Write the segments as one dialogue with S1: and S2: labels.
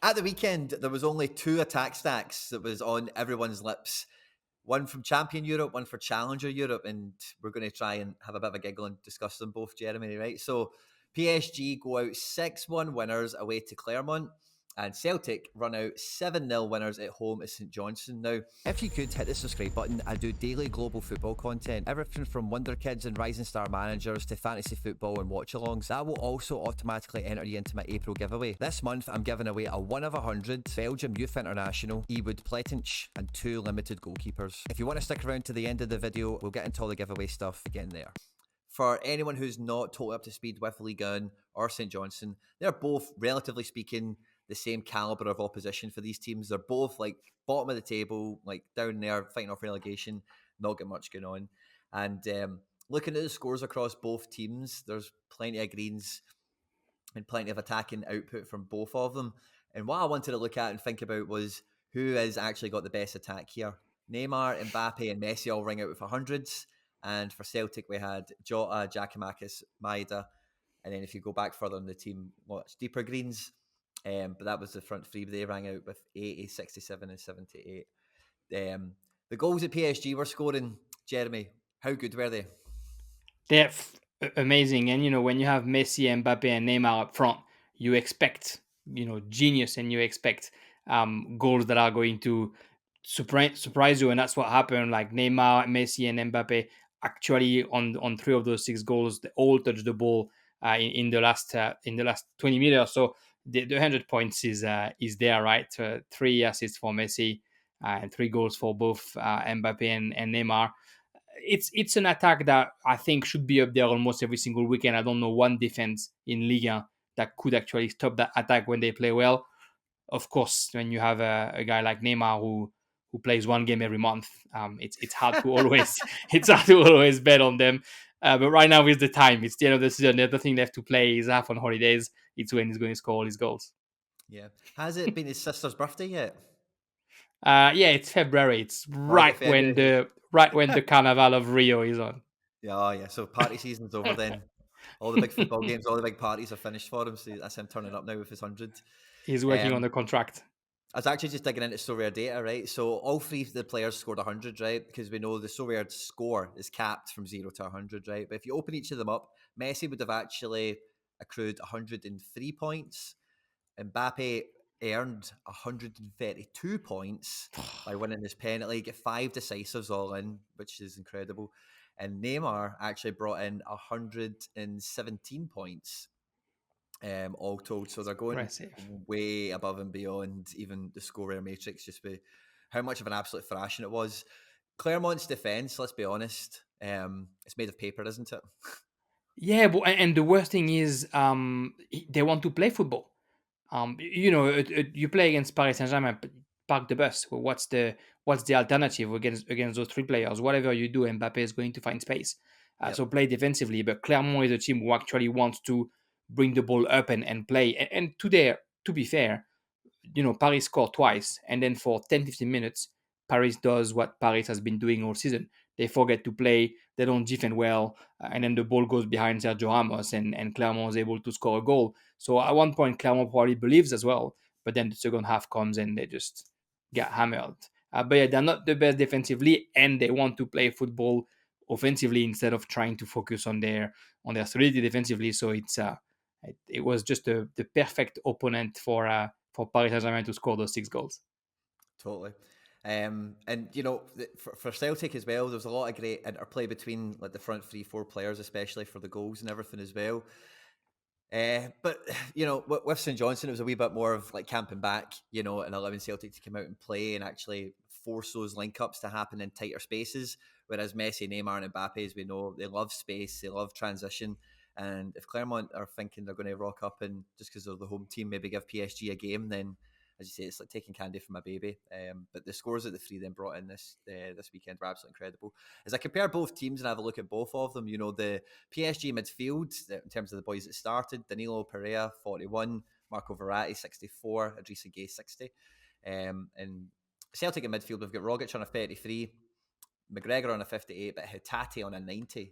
S1: At the weekend, there was only 2 attack stacks that was on everyone's lips. One from Champion Europe, one for Challenger Europe, and we're going to try and have a bit of a giggle and discuss them both, Jeremy, right? So PSG go out 6-1 winners away to Clermont, and Celtic run out 7-0 winners at home at St Johnstone. Now, if you could hit the subscribe button, I do daily global football content, everything from Wonder Kids and Rising Star Managers to fantasy football and watch-alongs. That will also automatically enter you into my April giveaway. This month, I'm giving away a 1 of 100 Belgium Youth International, Ewood Pletinch, and 2 limited goalkeepers. If you want to stick around to the end of the video, we'll get into all the giveaway stuff again there. For anyone who's not totally up to speed with Ligue 1 or St Johnstone, they're both, relatively speaking, the same calibre of opposition for these teams. They're both like bottom of the table, like down there, fighting off relegation, not got much going on. And looking at the scores across both teams, there's plenty of greens and plenty of attacking output from both of them. And what I wanted to look at and think about was who has actually got the best attack here. Neymar, Mbappe, and Messi all ring out with 100s. And for Celtic, we had Jota, Giakoumakis, Maeda. And then if you go back further in the team, much deeper greens. But that was the front three. They rang out with 80, 67, and 78. The goals that PSG were scoring, Jeremy, how good were they?
S2: They're amazing. And, when you have Messi, Mbappe, and Neymar up front, you expect, genius, and you expect goals that are going to surprise you. And that's what happened. Like Neymar, Messi, and Mbappe actually on 3 of those 6 goals, they all touched the ball in the last 20 meters. So the 100 points is there, right? 3 assists for Messi and 3 goals for both Mbappe and Neymar. It's an attack that I think should be up there almost every single weekend. I don't know one defense in Ligue 1 that could actually stop that attack when they play well. Of course, when you have a guy like Neymar who plays 1 game every month, it's hard to always bet on them. But right now is the time. It's the end of the season. There's nothing left to play. He's half on holidays. It's when he's going to score all his goals.
S1: Yeah. Has it been his sister's birthday yet?
S2: Yeah, it's February. It's right when the Carnival of Rio is on.
S1: Yeah. So party season's over then. All the big football games, all the big parties are finished for him. So that's him turning up now with his 100.
S2: He's working on the contract.
S1: I was actually just digging into Sorare data, right? So all 3 of the players scored 100, right? Because we know the Sorare score is capped from 0 to 100, right? But if you open each of them up, Messi would have actually accrued 103 points. Mbappe earned 132 points by winning his penalty, get 5 decisives all in, which is incredible. And Neymar actually brought in 117 points. All told, so they're going way above and beyond even the scorer matrix, just with how much of an absolute thrashing it was. Clermont's defense, let's be honest, it's made of paper, isn't it?
S2: Yeah, but and the worst thing is, they want to play football. You play against Paris St Germain, park the bus. Well, what's the alternative against those 3 players? Whatever you do, Mbappe is going to find space. So play defensively. But Clermont is a team who actually wants to bring the ball up and play. And today, to be fair, Paris scored twice, and then for 10-15 minutes, Paris does what Paris has been doing all season. They forget to play, they don't defend well, and then the ball goes behind Sergio Ramos, and Clermont is able to score a goal. So at one point, Clermont probably believes as well, but then the second half comes and they just get hammered. But yeah, they're not the best defensively, and they want to play football offensively instead of trying to focus on their solidity defensively. So it was just the perfect opponent for Paris Saint-Germain to score those 6 goals.
S1: Totally. And for Celtic as well, there was a lot of great interplay between like the front 3-4 players, especially for the goals and everything as well. But with St Johnstone, it was a wee bit more of like camping back, and allowing Celtic to come out and play and actually force those link-ups to happen in tighter spaces. Whereas Messi, Neymar, and Mbappe, as we know, they love space, they love transition. And if Clermont are thinking they're going to rock up and just because they're the home team, maybe give PSG a game, then as you say, it's like taking candy from a baby. But the scores that the 3 then brought in this weekend were absolutely incredible. As I compare both teams and have a look at both of them, the PSG midfield, in terms of the boys that started, Danilo Pereira, 41, Marco Verratti, 64, Idrissa Gueye, 60. And Celtic in midfield, we've got Rogic on a 33, McGregor on a 58, but Hatate on a 90,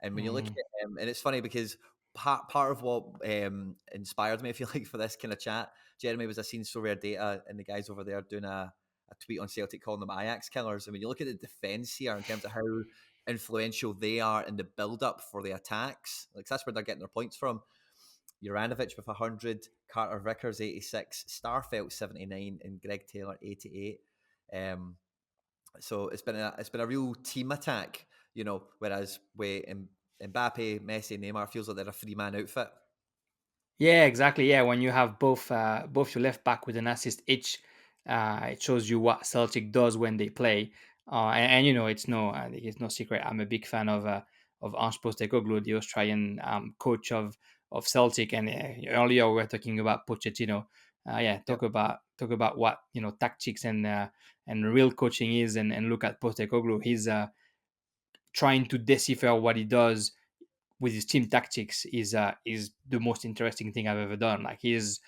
S1: And when you look at him, and it's funny because part of what inspired me, if you like, for this kind of chat, Jeremy, was I seen Sorare Data and the guys over there doing a tweet on Celtic calling them Ajax killers. And when you look at the defence here in terms of how influential they are in the build-up for the attacks, like that's where they're getting their points from. Juranovic with 100, Carter Vickers 86, Starfelt 79, and Greg Taylor 88. So it's been a real team attack, whereas with Mbappe, Messi, Neymar, feels like they're a three-man outfit.
S2: Yeah, exactly. Yeah, when you have both your left back with an assist each, it shows you what Celtic does when they play. And it's no secret. I'm a big fan of Ange Postecoglou, the Australian coach of Celtic. And earlier we were talking about Pochettino. Talk about what tactics and real coaching is, and look at Postecoglou. He's trying to decipher what he does with his team tactics is the most interesting thing I've ever done. Like his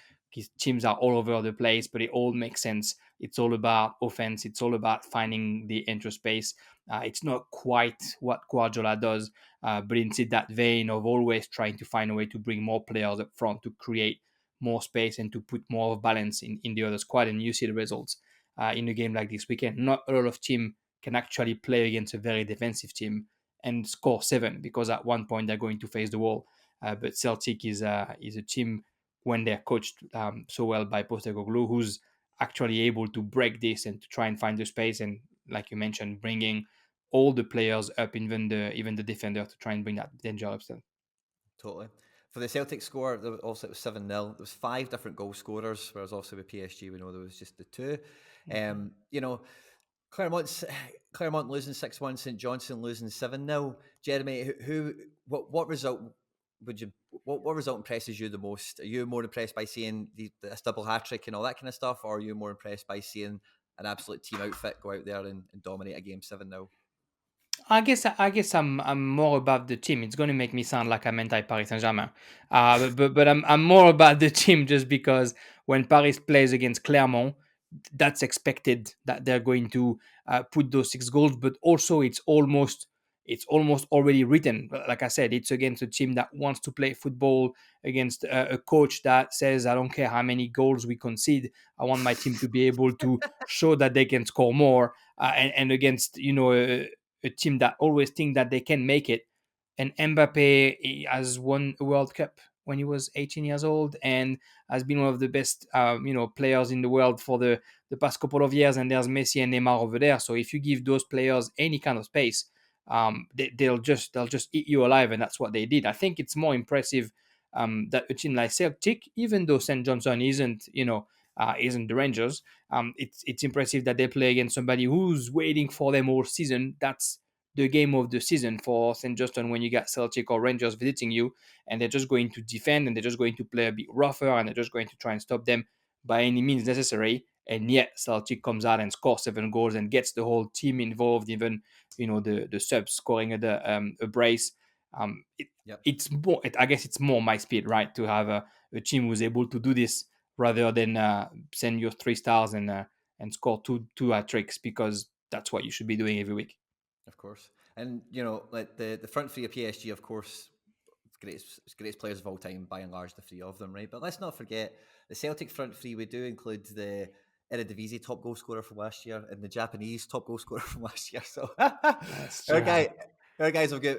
S2: teams are all over the place, but it all makes sense. It's all about offense. It's all about finding the entry space. It's not quite what Guardiola does, but instead that vein of always trying to find a way to bring more players up front to create more space and to put more balance in the other squad. And you see the results in a game like this weekend. Not a lot of team can actually play against a very defensive team and score 7, because at one point they're going to face the wall. But Celtic is a team, when they're coached so well by Postecoglou, who's actually able to break this and to try and find the space, and like you mentioned, bringing all the players up, even the defender, to try and bring that danger up still.
S1: Totally. For the Celtic score, it was 7-0. There was 5 different goal scorers, whereas also with PSG, we know there was just the 2. Clermont losing 6-1, St Johnstone losing 7-0. Jeremy, what result impresses you the most? Are you more impressed by seeing this double hat-trick and all that kind of stuff, or are you more impressed by seeing an absolute team outfit go out there and dominate a game 7-0?
S2: I guess I'm more about the team. It's going to make me sound like I'm anti Paris St Germain, but I'm more about the team, just because when Paris plays against Clermont, that's expected that they're going to put those 6 goals. But also, it's almost already written. Like I said, it's against a team that wants to play football, against a coach that says, I don't care how many goals we concede, I want my team to be able to show that they can score more, and against a team that always think that they can make it. And Mbappe has won a World Cup when he was 18 years old, and has been one of the best players in the world for the past couple of years. And there's Messi and Neymar over there. So if you give those players any kind of space, they'll just eat you alive, and that's what they did. I think it's more impressive that a team like Celtic, even though St Johnstone isn't the Rangers, it's impressive that they play against somebody who's waiting for them all season. That's the game of the season for St Johnstone, when you got Celtic or Rangers visiting you, and they're just going to defend, and they're just going to play a bit rougher, and they're just going to try and stop them by any means necessary. And yet Celtic comes out and scores 7 goals and gets the whole team involved, even the subs scoring a brace. It's more. I guess it's more my speed, right, to have a team who's able to do this, rather than send your 3 stars and score two hat-tricks, because that's what you should be doing every week.
S1: Of course. And, like the front three of PSG, of course, greatest players of all time, by and large, the 3 of them, right? But let's not forget the Celtic front 3. We do include the Eredivisie top goal scorer from last year and the Japanese top goal scorer from last year. So our guys have got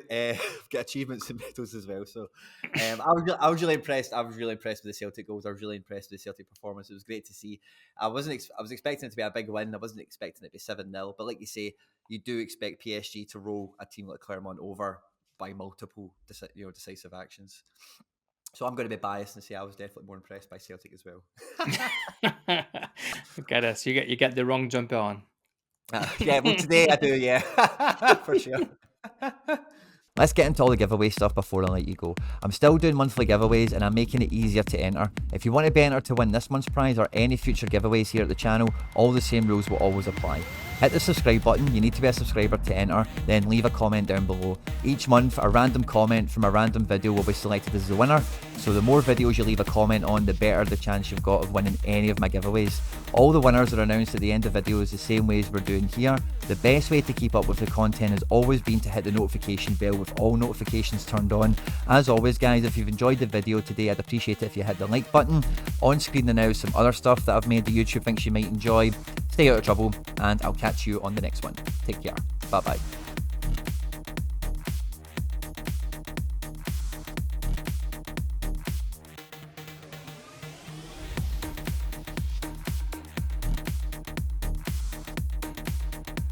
S1: achievements and medals as well. So I was really impressed. I was really impressed with the Celtic goals. I was really impressed with the Celtic performance. It was great to see. I was expecting it to be a big win. I wasn't expecting it to be 7-0. But like you say, you do expect PSG to roll a team like Clermont over by multiple decisive actions. So I'm going to be biased and say I was definitely more impressed by Celtic as well.
S2: Look at us. You get the wrong jumper on.
S1: Yeah, well, today I do, yeah. For sure. Let's get into all the giveaway stuff before I let you go. I'm still doing monthly giveaways, and I'm making it easier to enter. If you want to be entered to win this month's prize or any future giveaways here at the channel, all the same rules will always apply. Hit the subscribe button. You need to be a subscriber to enter, then leave a comment down below. Each month, a random comment from a random video will be selected as the winner. So the more videos you leave a comment on, the better the chance you've got of winning any of my giveaways. All the winners are announced at the end of videos the same way as we're doing here. The best way to keep up with the content has always been to hit the notification bell with all notifications turned on. As always guys, if you've enjoyed the video today, I'd appreciate it if you hit the like button. On screen now is some other stuff that I've made that YouTube thinks you might enjoy. Stay out of trouble, and I'll catch you on the next one. Take care. Bye bye.